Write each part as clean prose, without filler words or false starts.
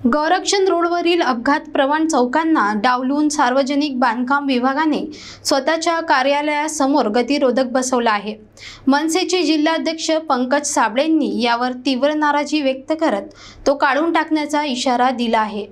गोरक्षण रोडवरील अपघात प्रवण चौकांना डावलून सार्वजनिक बांधकाम विभागाने स्वतःच्या कार्यालयासमोर गतिरोधक बसवला आहे। मनसेचे जिल्हाध्यक्ष पंकज साबळेंनी यावर तीव्र नाराजी व्यक्त करत तो काढून टाकण्याचा इशारा दिला आहे।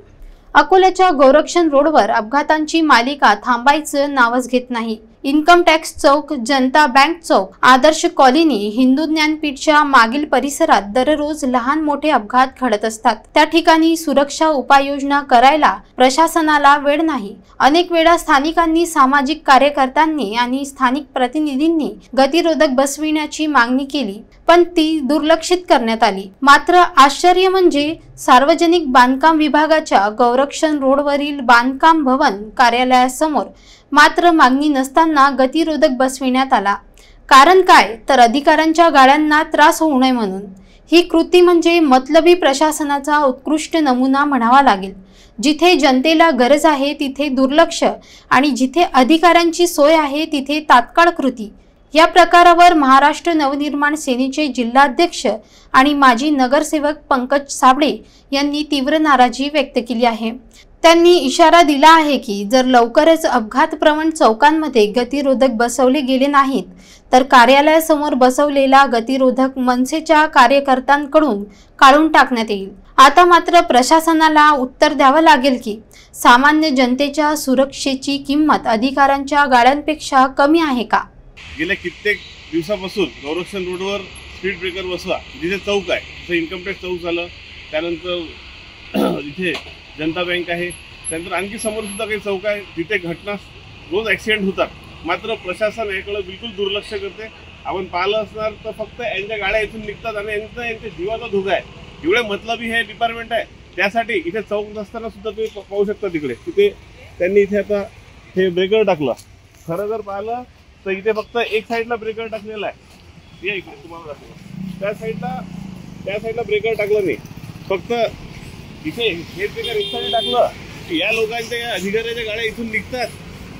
अकोल्याच्या गोरक्षण रोडवर अपघातांची मालिका थांबायचं नावच घेत नाही। इन्कम टॅक्स चौक, जनता बँक चौक, आदर्श कॉलनी, हिंदू ज्ञानपीठच्या मागील परिसरात दररोज लहान मोठे अपघात घडत असतात। त्या ठिकाणी सुरक्षा उपाययोजना करायला प्रशासनाला वेळ नाही। अनेक वेळा स्थानिकांनी, सामाजिक कार्यकर्त्यांनी आणि स्थानिक प्रतिनिधींनी गतिरोधक बसविण्याची मागणी केली, पण ती दुर्लक्षित करण्यात आली। मात्र आश्चर्य म्हणजे सार्वजनिक बांधकाम विभागाच्या गोरक्षण रोडवरील बांधकाम भवन कार्यालयासमोर मात्र मागणी नसताना गतिरोधक बसविण्यात आला। कारण काय, तर अधिकाऱ्यांच्या गाड्यांना त्रास होऊ नये म्हणून। ही कृती म्हणजे मतलबी प्रशासनाचा उत्कृष्ट नमुना म्हणावा लागेल। जिथे जनतेला गरज आहे तिथे दुर्लक्ष आणि जिथे अधिकाऱ्यांची सोय आहे तिथे तात्काळ कृती। या प्रकारावर महाराष्ट्र नवनिर्माण सेनेचे जिल्हाध्यक्ष आणि माजी नगरसेवक पंकज साबळे यांनी तीव्र नाराजी व्यक्त केली आहे। त्यांनी इशारा दिला आहे की जर लवकरच अपघात प्रवण चौकांमध्ये गतिरोधक बसवले गेले नाहीत तर कार्यालयासमोर बसवलेला गतिरोधक मनसेच्या कार्यकर्त्यांकडून काढून टाकण्यात येईल। आता मात्र प्रशासनाला उत्तर द्यावं लागेल की सामान्य जनतेच्या सुरक्षेची किंमत अधिकाऱ्यांच्या गाड्यांपेक्षा कमी आहे का? गेल्या कित्येक दिवसापासून गोरक्षण रोडवर स्पीड ब्रेकर बसवा, जिथे चौक आहे, जसं इन्कम टॅक्स चौक झालं, त्यानंतर इथे जनता बँक आहे, त्यानंतर आणखी समोर सुद्धा काही चौक आहे जिथे घटना रोज ॲक्सिडेंट होतात। मात्र प्रशासन याकडे बिलकुल दुर्लक्ष करते। आपण पाहिलं असणार तर फक्त यांच्या गाड्या इथून निघतात आणि यांच्या जीवाचा धोका आहे। एवढे मतलबी हे डिपार्टमेंट आहे, त्यासाठी इथे चौक नसताना सुद्धा तुम्ही पाहू शकता तिथे त्यांनी इथे आता हे ब्रेकर टाकलं। खरं जर पाहिलं तर इथे फक्त एक साईडला ब्रेकर टाकलेला आहे, या इकडे तुम्हाला दाखवतो, त्या साईडला ब्रेकर टाकलं नाही, फक्त इथे हे ब्रेकर एक साईड टाकलं की या लोकांच्या, अधिकाऱ्याच्या गाड्या इथून निघतात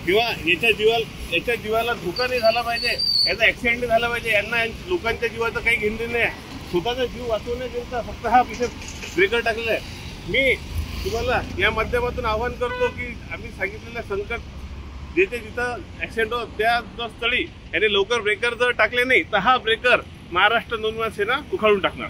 किंवा याच्या जीवाला धोका नाही झाला पाहिजे, याचा ॲक्सिडेंट नाही झाला पाहिजे, यांना लोकांच्या जीवाचं काही घेणं नाही आहे, स्वतःचा जीव वाचवण्याकरिता फक्त हा इथे ब्रेकर टाकलेला आहे। मी तुम्हाला या माध्यमातून आवाहन करतो की आम्ही सांगितलेल्या संकट जिथे जिथं ॲक्सिडेंट होत त्या स्थळी याने लवकर ब्रेकर जर टाकले नाही तर हा ब्रेकर महाराष्ट्र नवनिर्माण सेना उखाडून टाकणार।